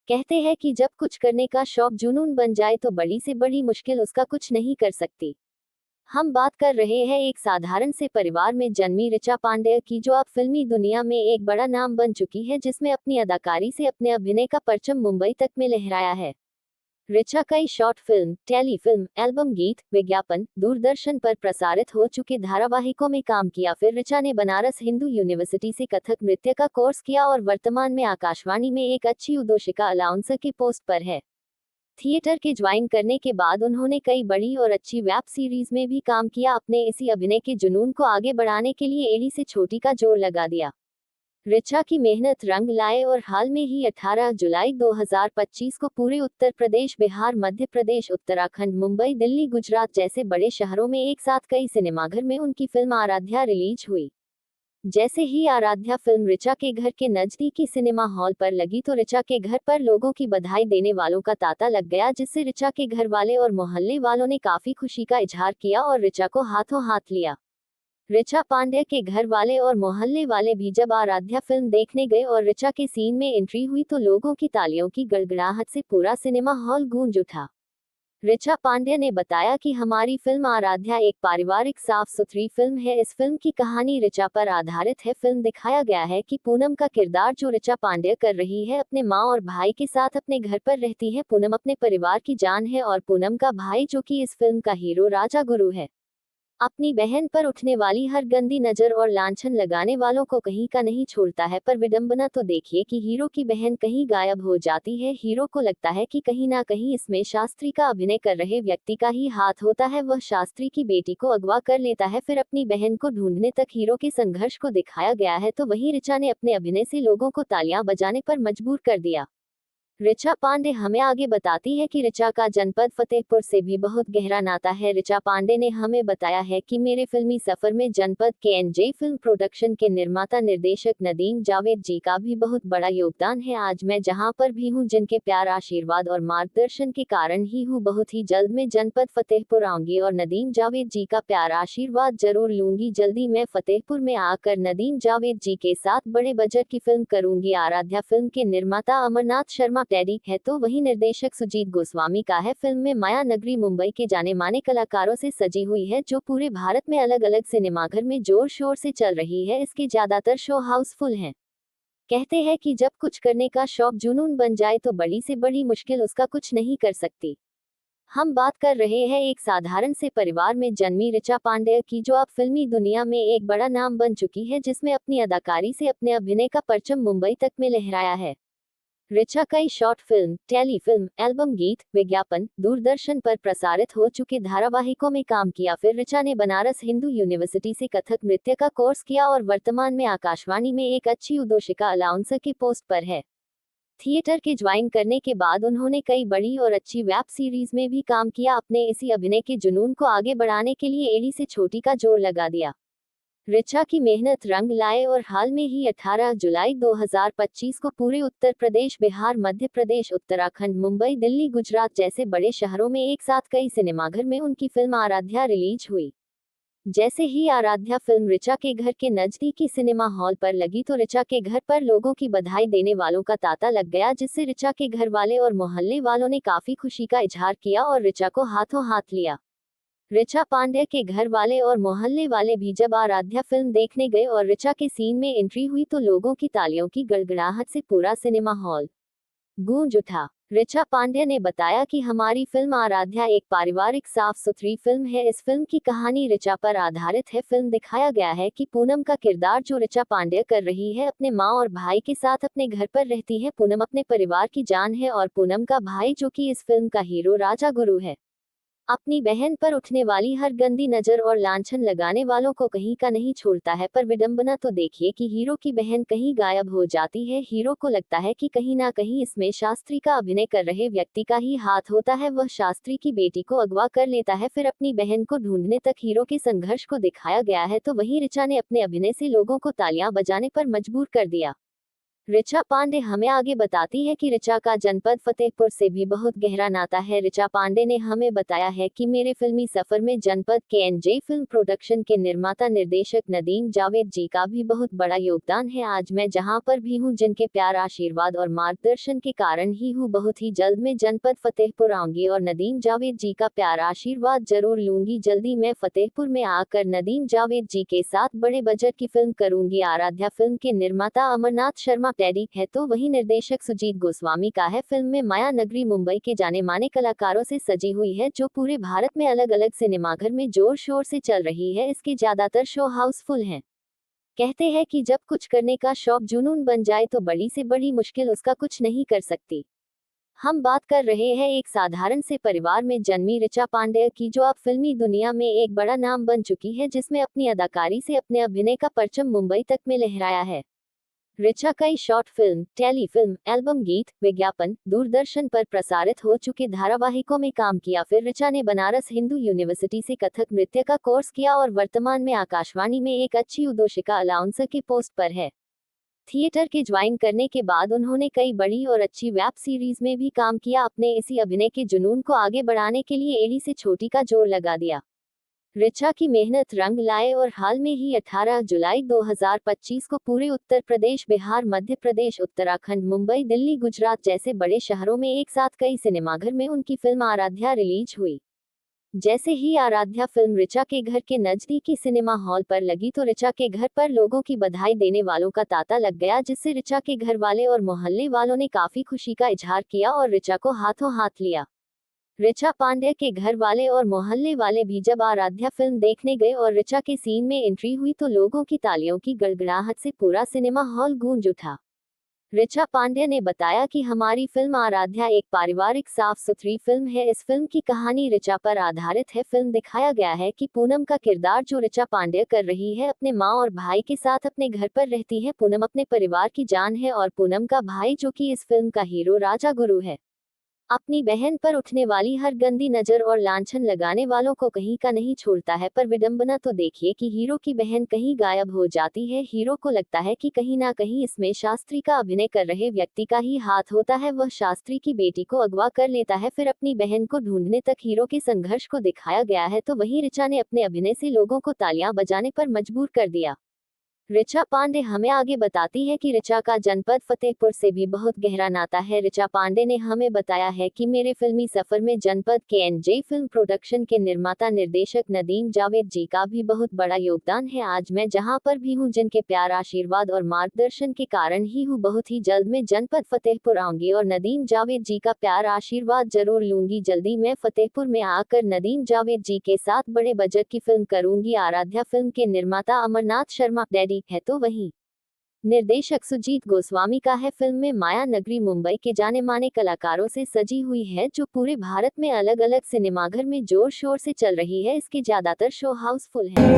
कहते हैं कि जब कुछ करने का शौक जुनून बन जाए तो बड़ी से बड़ी मुश्किल उसका कुछ नहीं कर सकती। हम बात कर रहे हैं एक साधारण से परिवार में जन्मी ऋचा पांडेय की, जो अब फिल्मी दुनिया में एक बड़ा नाम बन चुकी है, जिसमें अपनी अदाकारी से अपने अभिनय का परचम मुंबई तक में लहराया है। ऋचा कई शॉर्ट फिल्म, टेलीफिल्म, एल्बम, गीत, विज्ञापन, दूरदर्शन पर प्रसारित हो चुके धारावाहिकों में काम किया। फिर ऋचा ने बनारस हिंदू यूनिवर्सिटी से कथक नृत्य का कोर्स किया और वर्तमान में आकाशवाणी में एक अच्छी उद्घोषिका अलाउंसर के पोस्ट पर है। थिएटर के ज्वाइन करने के बाद उन्होंने कई बड़ी और अच्छी वेब सीरीज में भी काम किया। अपने इसी अभिनय के जुनून को आगे बढ़ाने के लिए एड़ी से छोटी का जोर लगा दिया। ऋचा की मेहनत रंग लाए और हाल में ही 18 जुलाई 2025 को पूरे उत्तर प्रदेश, बिहार, मध्य प्रदेश, उत्तराखंड, मुंबई, दिल्ली, गुजरात जैसे बड़े शहरों में एक साथ कई सिनेमाघर में उनकी फिल्म आराध्या रिलीज हुई। जैसे ही आराध्या फिल्म ऋचा के घर के नजदीकी सिनेमा हॉल पर लगी तो ऋचा के घर पर लोगों की बधाई देने वालों का तांता लग गया, जिससे ऋचा के घर वाले और मोहल्ले वालों ने काफी खुशी का इजहार किया और ऋचा को हाथों हाथ लिया। ऋचा पांड्या के घर वाले और मोहल्ले वाले भी जब आराध्या फिल्म देखने गए और ऋचा के सीन में एंट्री हुई तो लोगों की तालियों की गड़गड़ाहट से पूरा सिनेमा हॉल गूंज उठा। ऋचा पांड्या ने बताया कि हमारी फिल्म आराध्या एक पारिवारिक साफ सुथरी फिल्म है। इस फिल्म की कहानी ऋचा पर आधारित है। फिल्म दिखाया गया है कि पूनम का किरदार जो ऋचा पांड्या कर रही है, अपने माँ और भाई के साथ अपने घर पर रहती है। पूनम अपने परिवार की जान है और पूनम का भाई, जो कि इस फिल्म का हीरो राजा गुरु है, अपनी बहन पर उठने वाली हर गंदी नजर और लांछन लगाने वालों को कहीं का नहीं छोड़ता है। पर विडंबना तो देखिए कि हीरो की बहन कहीं गायब हो जाती है। हीरो को लगता है कि कहीं ना कहीं इसमें शास्त्री का अभिनय कर रहे व्यक्ति का ही हाथ होता है। वह शास्त्री की बेटी को अगवा कर लेता है। फिर अपनी बहन को ढूंढने तक हीरो के संघर्ष को दिखाया गया है। तो वहीं ऋचा ने अपने अभिनय से लोगों को तालियां बजाने पर मजबूर कर दिया। ऋचा पांडे हमें आगे बताती है कि ऋचा का जनपद फतेहपुर से भी बहुत गहरा नाता है। ऋचा पांडे ने हमें बताया है कि मेरे फिल्मी सफर में जनपद के एनजे फिल्म प्रोडक्शन के निर्माता निर्देशक नदीम जावेद जी का भी बहुत बड़ा योगदान है। आज मैं जहां पर भी हूं, जिनके प्यार, आशीर्वाद और मार्गदर्शन के कारण ही हूं। बहुत ही जल्द मैं जनपद फतेहपुर आऊंगी और नदीम जावेद जी का प्यार, आशीर्वाद जरूर लूंगी। जल्दी मैं फतेहपुर में आकर नदीम जावेद जी के साथ बड़े बजट की फिल्म करूंगी। आराध्या फिल्म के निर्माता अमरनाथ शर्मा टैडी है तो वही निर्देशक सुजीत गोस्वामी का है। फिल्म में माया नगरी मुंबई के जाने माने कलाकारों से सजी हुई है, जो पूरे भारत में अलग अलग सिनेमाघर में जोर शोर से चल रही है। इसके ज्यादातर शो हाउसफुल हैं। कहते हैं कि जब कुछ करने का शौक जुनून बन जाए तो बड़ी से बड़ी मुश्किल उसका कुछ नहीं कर सकती। हम बात कर रहे हैं एक साधारण से परिवार में जन्मी ऋचा पांडेय की, जो अब फिल्मी दुनिया में एक बड़ा नाम बन चुकी है, जिसमें अपनी अदाकारी से अपने अभिनय का परचम मुंबई तक में लहराया है। ऋचा कई शॉर्ट फिल्म, टेलीफिल्म, एल्बम, गीत, विज्ञापन, दूरदर्शन पर प्रसारित हो चुके धारावाहिकों में काम किया। फिर ऋचा ने बनारस हिंदू यूनिवर्सिटी से कथक नृत्य का कोर्स किया और वर्तमान में आकाशवाणी में एक अच्छी उद्घोषिका अलाउंसर के पोस्ट पर है। थिएटर के ज्वाइन करने के बाद उन्होंने कई बड़ी और अच्छी वेब सीरीज में भी काम किया। अपने इसी अभिनय के जुनून को आगे बढ़ाने के लिए एड़ी से छोटी का जोर लगा दिया। ऋचा की मेहनत रंग लाए और हाल में ही 18 जुलाई 2025 को पूरे उत्तर प्रदेश, बिहार, मध्य प्रदेश, उत्तराखंड, मुंबई, दिल्ली, गुजरात जैसे बड़े शहरों में एक साथ कई सिनेमाघर में उनकी फिल्म आराध्या रिलीज हुई। जैसे ही आराध्या फिल्म ऋचा के घर के नजदीकी सिनेमा हॉल पर लगी तो ऋचा के घर पर लोगों की बधाई देने वालों का तांता लग गया, जिससे ऋचा के घर वाले और मोहल्ले वालों ने काफी खुशी का इजहार किया और ऋचा को हाथों हाथ लिया। ऋचा पांड्या के घर वाले और मोहल्ले वाले भी जब आराध्या फिल्म देखने गए और ऋचा के सीन में एंट्री हुई तो लोगों की तालियों की गड़गड़ाहट से पूरा सिनेमा हॉल गूंज उठा। ऋचा पांड्या ने बताया कि हमारी फिल्म आराध्या एक पारिवारिक साफ सुथरी फिल्म है। इस फिल्म की कहानी ऋचा पर आधारित है। फिल्म दिखाया गया है कि पूनम का किरदार जो ऋचा पांड्या कर रही है, अपने माँ और भाई के साथ अपने घर पर रहती है। पूनम अपने परिवार की जान है और पूनम का भाई, जो कि इस फिल्म का हीरो राजा गुरु है, अपनी बहन पर उठने वाली हर गंदी नजर और लांछन लगाने वालों को कहीं का नहीं छोड़ता है। पर विडंबना तो देखिए कि हीरो की बहन कहीं गायब हो जाती है। हीरो को लगता है कि कहीं ना कहीं इसमें शास्त्री का अभिनय कर रहे व्यक्ति का ही हाथ होता है। वह शास्त्री की बेटी को अगवा कर लेता है। फिर अपनी बहन को ढूंढने तक हीरो के संघर्ष को दिखाया गया है। तो वहीं ऋचा ने अपने अभिनय से लोगों को तालियां बजाने पर मजबूर कर दिया। ऋचा पांडे हमें आगे बताती है कि ऋचा का जनपद फतेहपुर से भी बहुत गहरा नाता है। ऋचा पांडे ने हमें बताया है कि मेरे फिल्मी सफर में जनपद KNJ फिल्म प्रोडक्शन के निर्माता निर्देशक नदीम जावेद जी का भी बहुत बड़ा योगदान है। आज मैं जहां पर भी हूं, जिनके प्यार, आशीर्वाद और मार्गदर्शन के कारण ही हूं। बहुत ही जल्द मैं जनपद फतेहपुर आऊंगी और नदीम जावेद जी का प्यार, आशीर्वाद जरूर लूंगी। जल्दी मैं फतेहपुर में आकर नदीम जावेद जी के साथ बड़े बजट की फिल्म करूंगी। आराध्या फिल्म के निर्माता अमरनाथ शर्मा टेडी है तो वही निर्देशक सुजीत गोस्वामी का है। फिल्म में माया नगरी मुंबई के जाने माने कलाकारों से सजी हुई है, जो पूरे भारत में अलग अलग सिनेमाघर में जोर शोर से चल रही है। इसके ज्यादातर शो हाउसफुल हैं। कहते हैं कि जब कुछ करने का शौक जुनून बन जाए तो बड़ी से बड़ी मुश्किल उसका कुछ नहीं कर सकती। हम बात कर रहे हैं एक साधारण से परिवार में जन्मी ऋचा पांडेय की, जो अब फिल्मी दुनिया में एक बड़ा नाम बन चुकी है, जिसमें अपनी अदाकारी से अपने अभिनय का परचम मुंबई तक में लहराया है। ऋचा कई शॉर्ट फिल्म, टेलीफिल्म, एल्बम, गीत, विज्ञापन, दूरदर्शन पर प्रसारित हो चुके धारावाहिकों में काम किया। फिर ऋचा ने बनारस हिंदू यूनिवर्सिटी से कथक नृत्य का कोर्स किया और वर्तमान में आकाशवाणी में एक अच्छी उद्घोषिका अलाउंसर के पोस्ट पर है। थिएटर के ज्वाइन करने के बाद उन्होंने कई बड़ी और अच्छी वेब सीरीज में भी काम किया। अपने इसी अभिनय के जुनून को आगे बढ़ाने के लिए एड़ी से छोटी का जोर लगा दिया। ऋचा की मेहनत रंग लाए और हाल में ही 18 जुलाई 2025 को पूरे उत्तर प्रदेश, बिहार, मध्य प्रदेश, उत्तराखंड, मुंबई, दिल्ली, गुजरात जैसे बड़े शहरों में एक साथ कई सिनेमाघर में उनकी फिल्म आराध्या रिलीज हुई। जैसे ही आराध्या फिल्म ऋचा के घर के नजदीकी सिनेमा हॉल पर लगी तो ऋचा के घर पर लोगों की बधाई देने वालों का तांता लग गया, जिससे ऋचा के घर वाले और मोहल्ले वालों ने काफी खुशी का इजहार किया और ऋचा को हाथों हाथ लिया। ऋचा पांडे के घर वाले और मोहल्ले वाले भी जब आराध्या फिल्म देखने गए और ऋचा के सीन में एंट्री हुई तो लोगों की तालियों की गड़गड़ाहट से पूरा सिनेमा हॉल गूंज उठा। ऋचा पांडे ने बताया कि हमारी फिल्म आराध्या एक पारिवारिक, साफ सुथरी फिल्म है। इस फिल्म की कहानी ऋचा पर आधारित है। फिल्म दिखाया गया है कि पूनम का किरदार जो ऋचा पांडे कर रही है, अपने माँ और भाई के साथ अपने घर पर रहती है। पूनम अपने परिवार की जान है और पूनम का भाई, जो कि इस फिल्म का हीरो राजा गुरु है, अपनी बहन पर उठने वाली हर गंदी नजर और लांछन लगाने वालों को कहीं का नहीं छोड़ता है। पर विडंबना तो देखिए कि हीरो की बहन कहीं गायब हो जाती है। हीरो को लगता है कि कहीं ना कहीं इसमें शास्त्री का अभिनय कर रहे व्यक्ति का ही हाथ होता है। वह शास्त्री की बेटी को अगवा कर लेता है। फिर अपनी बहन को ढूंढने तक हीरो के संघर्ष को दिखाया गया है। तो वहीं ऋचा ने अपने अभिनय से लोगों को तालियां बजाने पर मजबूर कर दिया। ऋचा पांडे हमें आगे बताती है कि ऋचा का जनपद फतेहपुर से भी बहुत गहरा नाता है। ऋचा पांडे ने हमें बताया है कि मेरे फिल्मी सफर में जनपद KNJ फिल्म प्रोडक्शन के निर्माता निर्देशक नदीम जावेद जी का भी बहुत बड़ा योगदान है। आज मैं जहां पर भी हूं, जिनके प्यार, आशीर्वाद और मार्गदर्शन के कारण ही हूं। बहुत ही जल्द मैं जनपद फतेहपुर आऊंगी और नदीम जावेद जी का प्यार, आशीर्वाद जरूर लूंगी। जल्दी मैं फतेहपुर में आकर नदीम जावेद जी के साथ बड़े बजट की फिल्म करूंगी। आराध्या फिल्म के निर्माता अमरनाथ शर्मा टेडी है तो वही निर्देशक सुजीत गोस्वामी का है। फिल्म में माया नगरी मुंबई के जाने माने कलाकारों से सजी हुई है, जो पूरे भारत में अलग अलग सिनेमाघर में जोर शोर से चल रही है। इसके ज्यादातर शो हाउसफुल हैं।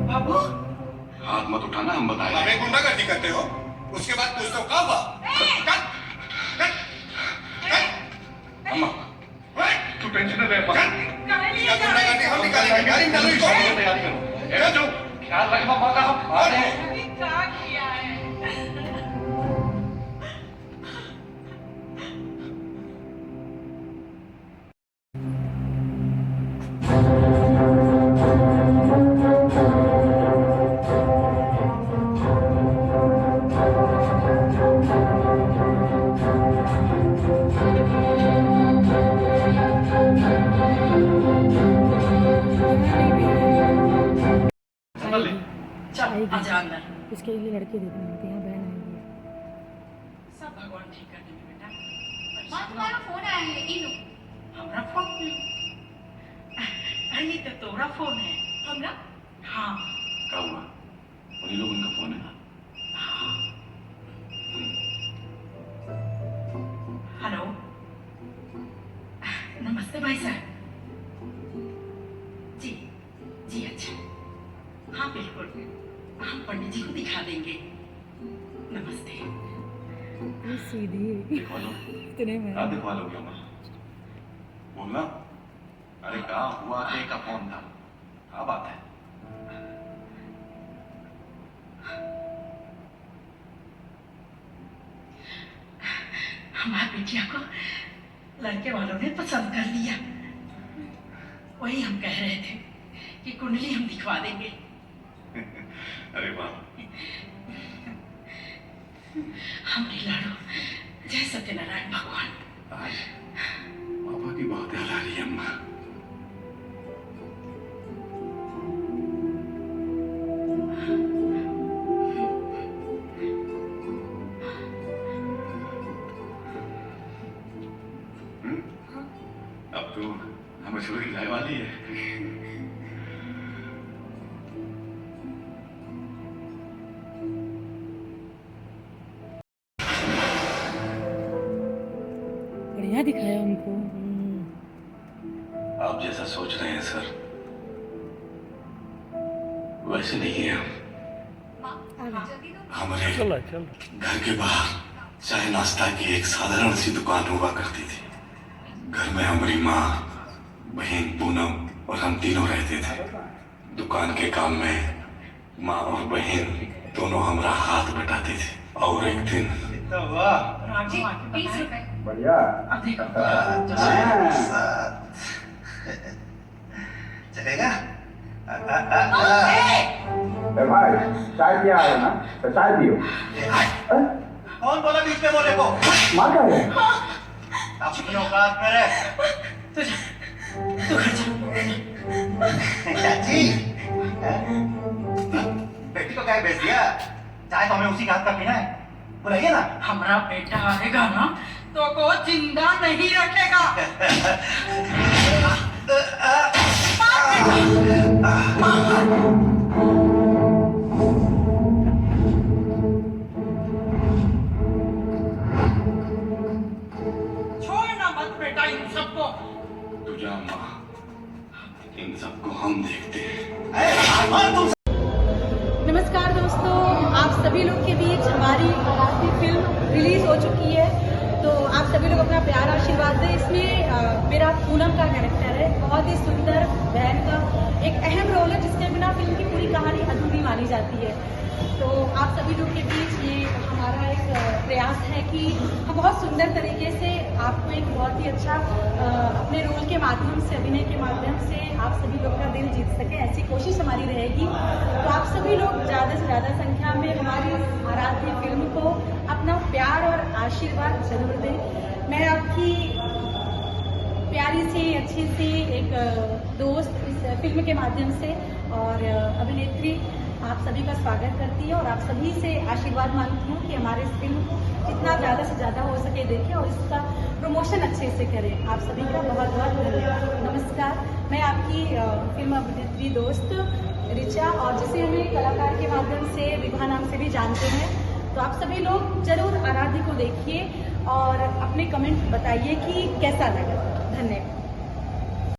बाबू, हाथ मत उठाना, हम बताएं। हमें गुंडागर्दी करते हो, उसके बाद पूछते हो कब हुआ? अम्मा, तू टेंशन न ले अम्मा। गुंडागर्दी हम निकालेंगे। गाड़ी निकालो, इसको। तैयारी करो। ए जो, ख्याल रखना माँ का, हम आ रहे हैं। अभी क्या किया है? आजा अंदर। इसके लिए लड़के देखने होते हैं, बहन आएगी। सब भगवान ठीक कर देंगे बेटा। माँ तुम्हारा फोन आया है, ई लो। हमरा फोन अरे तो तोरा फोन है। हमरा हाँ क्या हुआ? उन्हीं लोगों का फोन है। हेलो नमस्ते भाई साहब। जी जी अच्छा हाँ बिल्कुल हम पंडित जी को दिखा देंगे। नमस्ते। ये सीधी दिखवा लो। इतने में क्या दिखवा लोगे अम्मा? बोलना। अरे क्या हुआ? के का फोन था? क्या बात है? हमारी बिटिया को लड़के वालों ने पसंद कर लिया। वही हम कह रहे थे कि कुंडली हम दिखवा देंगे। अरे वाह। हमने लाडो जय सत्यनारायण भगवान। आज पापा की बहुत याद आ रही है अम्मा। अब तो हमें शुरू की जाने वाली है। बढ़िया दिखाया उनको। आप जैसा सोच रहे हैं सर वैसे नहीं है हम। जल्दी दो। हमारे घर के बाहर चाय नाश्ता की एक साधारण सी दुकान हुआ करती थी। घर में हमारी माँ, बहन पूनम और हम तीनों रहते थे। दुकान के काम में माँ और बहन दोनों हमारा हाथ बटाते थे। और एक दिन जी 20 रुपए। बढ़िया। चलेगा? भाई चाय पिया है ना, तो चाय पियो। कौन बोला बीच में बोले को? माँ का है। अपनी औकात में रह। तू घर जा। चाची बेटी को क्या बेच दिया? चाय तो हमें उसी का हाथ का पीना है। बुलाइए ना। हमारा बेटा आएगा ना तो को जिंदा नहीं रखेगा। छोड़ना मत बेटा इन सबको। तू जा माँ, इन सबको हम देखते हैं। नमस्कार दोस्तों, आप सभी लोग के बीच हमारी आराध्य फिल्म रिलीज हो चुकी है, तो आप सभी लोग अपना प्यार आशीर्वाद दें। इसमें मेरा पूनम का कैरेक्टर है, बहुत ही सुंदर बहन का एक अहम रोल है जिसके बिना फिल्म की पूरी कहानी अधूरी मानी जाती है। तो आप सभी लोग के बीच ये हमारा एक प्रयास है कि हम बहुत सुंदर तरीके से आपको एक बहुत ही अच्छा अपने रोल के माध्यम से, अभिनय के माध्यम से आप सभी लोग का दिल जीत सके, ऐसी कोशिश हमारी रहेगी। तो आप सभी लोग ज़्यादा से ज़्यादा संख्या में हमारी आराध्य फिल्म को अपना प्यार और आशीर्वाद जरूर दें। मैं आपकी प्यारी सी अच्छी सी एक दोस्त इस फिल्म के माध्यम से और अभिनेत्री आप सभी का स्वागत करती है और आप सभी से आशीर्वाद मांगती हूँ कि हमारे इस फिल्म को जितना ज़्यादा से ज़्यादा हो सके देखें और इसका प्रमोशन अच्छे से करें। आप सभी का बहुत बहुत धन्यवाद। नमस्कार, मैं आपकी फिल्म अभिनेत्री दोस्त ऋचा, और जिसे हमें कलाकार के माध्यम से विभा नाम से भी जानते हैं। तो आप सभी लोग जरूर आराध्य को देखिए और अपने कमेंट बताइए कि कैसा लगा। धन्यवाद।